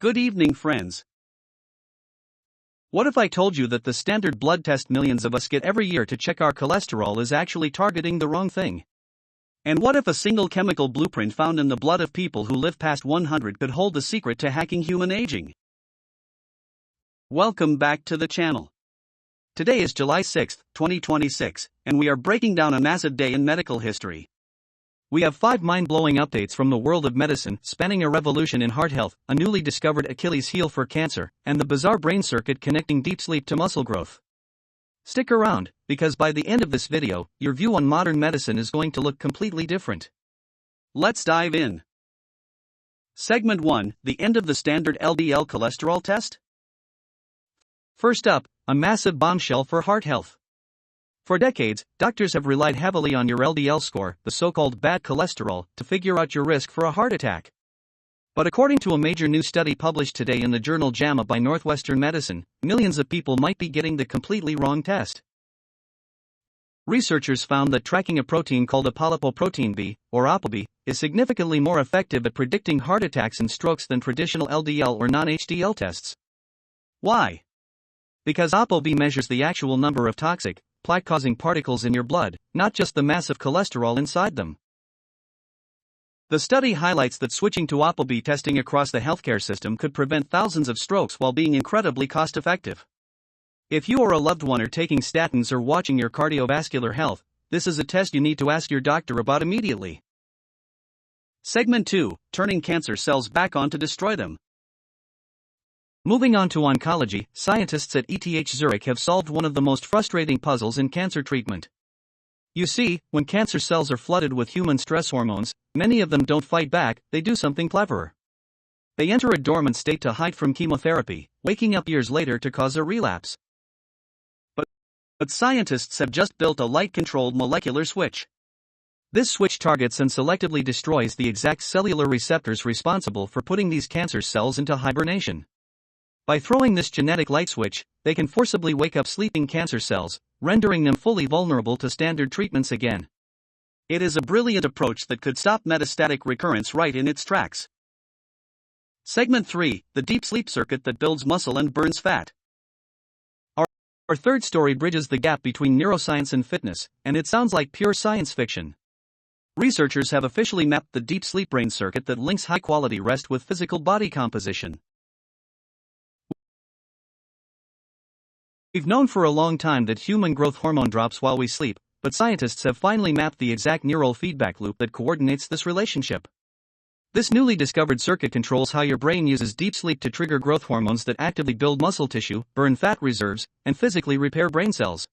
Good evening, friends. What if I told you that the standard blood test millions of us get every year to check our cholesterol is actually targeting the wrong thing? And what if a single chemical blueprint found in the blood of people who live past 100 could hold the secret to hacking human aging? Welcome back to the channel. Today is July 6, 2026, and we are breaking down a massive day in medical history. We have 5 mind-blowing updates from the world of medicine, spanning a revolution in heart health, a newly discovered Achilles heel for cancer, and the bizarre brain circuit connecting deep sleep to muscle growth. Stick around, because by the end of this video, your view on modern medicine is going to look completely different. Let's dive in. Segment 1: The end of the standard LDL cholesterol test? First up, a massive bombshell for heart health. For decades, doctors have relied heavily on your LDL score, the so-called bad cholesterol, to figure out your risk for a heart attack. But according to a major new study published today in the journal JAMA by Northwestern Medicine, millions of people might be getting the completely wrong test. Researchers found that tracking a protein called apolipoprotein B, or ApoB, is significantly more effective at predicting heart attacks and strokes than traditional LDL or non-HDL tests. Why? Because ApoB measures the actual number of toxic, plaque-causing particles in your blood, not just the massive cholesterol inside them. The study highlights that switching to ApoB testing across the healthcare system could prevent thousands of strokes while being incredibly cost-effective. If you or a loved one are taking statins or watching your cardiovascular health, this is a test you need to ask your doctor about immediately. Segment 2: Turning cancer cells back on to destroy them. Moving on to oncology, scientists at ETH Zurich have solved one of the most frustrating puzzles in cancer treatment. You see, when cancer cells are flooded with human stress hormones, many of them don't fight back, they do something cleverer. They enter a dormant state to hide from chemotherapy, waking up years later to cause a relapse. But scientists have just built a light-controlled molecular switch. This switch targets and selectively destroys the exact cellular receptors responsible for putting these cancer cells into hibernation. By throwing this genetic light switch, they can forcibly wake up sleeping cancer cells, rendering them fully vulnerable to standard treatments again. It is a brilliant approach that could stop metastatic recurrence right in its tracks. Segment 3: The deep sleep circuit that builds muscle and burns fat. Our third story bridges the gap between neuroscience and fitness, and it sounds like pure science fiction. Researchers have officially mapped the deep sleep brain circuit that links high-quality rest with physical body composition. We've known for a long time that human growth hormone drops while we sleep, but scientists have finally mapped the exact neural feedback loop that coordinates this relationship. This newly discovered circuit controls how your brain uses deep sleep to trigger growth hormones that actively build muscle tissue, burn fat reserves, and physically repair brain cells.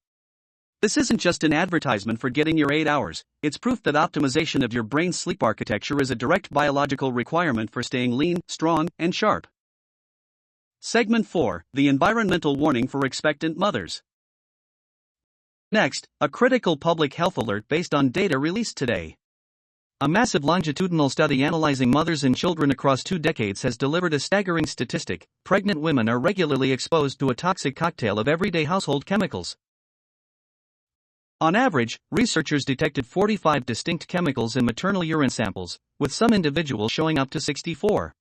This isn't just an advertisement for getting your 8 hours, it's proof that optimization of your brain's sleep architecture is a direct biological requirement for staying lean, strong, and sharp. Segment 4: The environmental warning for expectant mothers. Next, a critical public health alert based on data released today. A massive longitudinal study analyzing mothers and children across 2 decades has delivered a staggering statistic: pregnant women are regularly exposed to a toxic cocktail of everyday household chemicals. On average, researchers detected 45 distinct chemicals in maternal urine samples, with some individuals showing up to 64.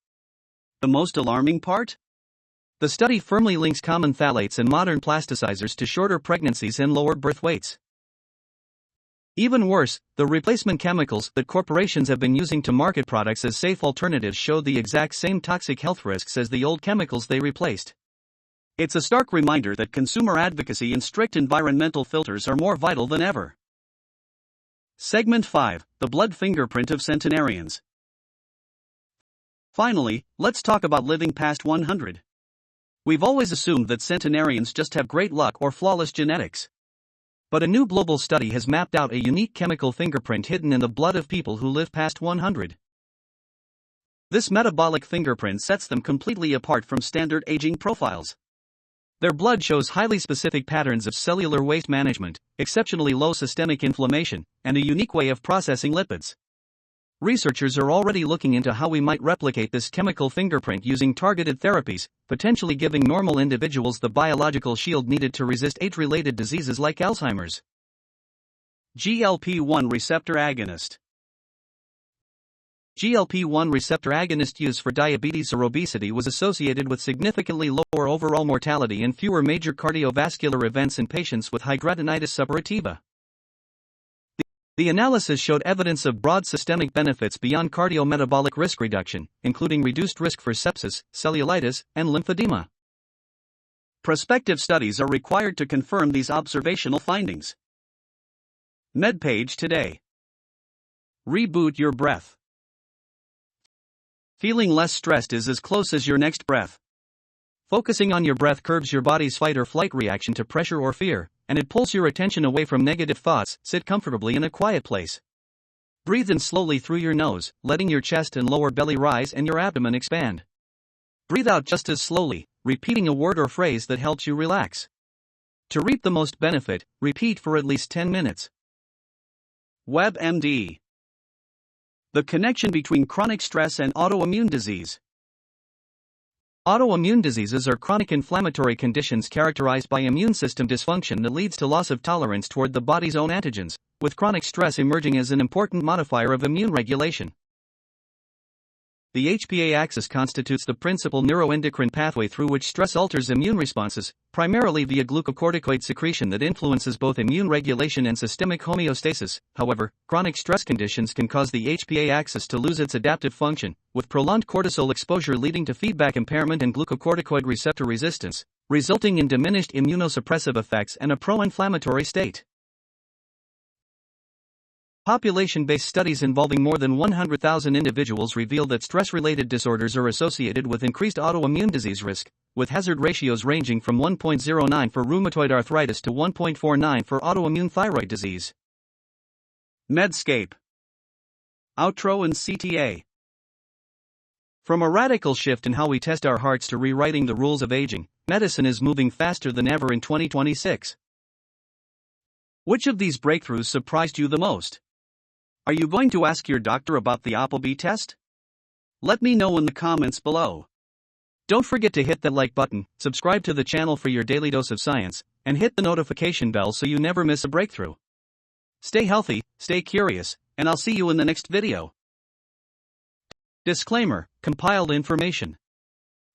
The most alarming part? The study firmly links common phthalates and modern plasticizers to shorter pregnancies and lower birth weights. Even worse, the replacement chemicals that corporations have been using to market products as safe alternatives show the exact same toxic health risks as the old chemicals they replaced. It's a stark reminder that consumer advocacy and strict environmental filters are more vital than ever. Segment 5: The blood fingerprint of centenarians. Finally, let's talk about living past 100. We've always assumed that centenarians just have great luck or flawless genetics. But a new global study has mapped out a unique chemical fingerprint hidden in the blood of people who live past 100. This metabolic fingerprint sets them completely apart from standard aging profiles. Their blood shows highly specific patterns of cellular waste management, exceptionally low systemic inflammation, and a unique way of processing lipids. Researchers are already looking into how we might replicate this chemical fingerprint using targeted therapies, potentially giving normal individuals the biological shield needed to resist age-related diseases like Alzheimer's. GLP-1 receptor agonist. GLP-1 receptor agonist use for diabetes or obesity was associated with significantly lower overall mortality and fewer major cardiovascular events in patients with hidradenitis suppurativa. The analysis showed evidence of broad systemic benefits beyond cardiometabolic risk reduction, including reduced risk for sepsis, cellulitis, and lymphedema. Prospective studies are required to confirm these observational findings. MedPage Today. Reboot your breath. Feeling less stressed is as close as your next breath. Focusing on your breath curbs your body's fight or flight reaction to pressure or fear, and it pulls your attention away from negative thoughts. Sit comfortably in a quiet place. Breathe in slowly through your nose, letting your chest and lower belly rise and your abdomen expand. Breathe out just as slowly, repeating a word or phrase that helps you relax. To reap the most benefit, repeat for at least 10 minutes. WebMD. The connection between chronic stress and autoimmune disease. Autoimmune diseases are chronic inflammatory conditions characterized by immune system dysfunction that leads to loss of tolerance toward the body's own antigens, with chronic stress emerging as an important modifier of immune regulation. The HPA axis constitutes the principal neuroendocrine pathway through which stress alters immune responses, primarily via glucocorticoid secretion that influences both immune regulation and systemic homeostasis. However, chronic stress conditions can cause the HPA axis to lose its adaptive function, with prolonged cortisol exposure leading to feedback impairment and glucocorticoid receptor resistance, resulting in diminished immunosuppressive effects and a pro-inflammatory state. Population-based studies involving more than 100,000 individuals reveal that stress-related disorders are associated with increased autoimmune disease risk, with hazard ratios ranging from 1.09 for rheumatoid arthritis to 1.49 for autoimmune thyroid disease. Medscape. Outro and CTA. From a radical shift in how we test our hearts to rewriting the rules of aging, medicine is moving faster than ever in 2026. Which of these breakthroughs surprised you the most? Are you going to ask your doctor about the Appleby test? Let me know in the comments below. Don't forget to hit that like button, subscribe to the channel for your daily dose of science, and hit the notification bell so you never miss a breakthrough. Stay healthy, stay curious, and I'll see you in the next video. Disclaimer: compiled information.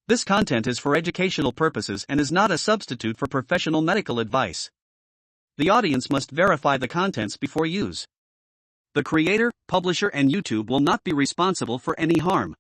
This content is for educational purposes and is not a substitute for professional medical advice. The audience must verify the contents before use. The creator, publisher, and YouTube will not be responsible for any harm.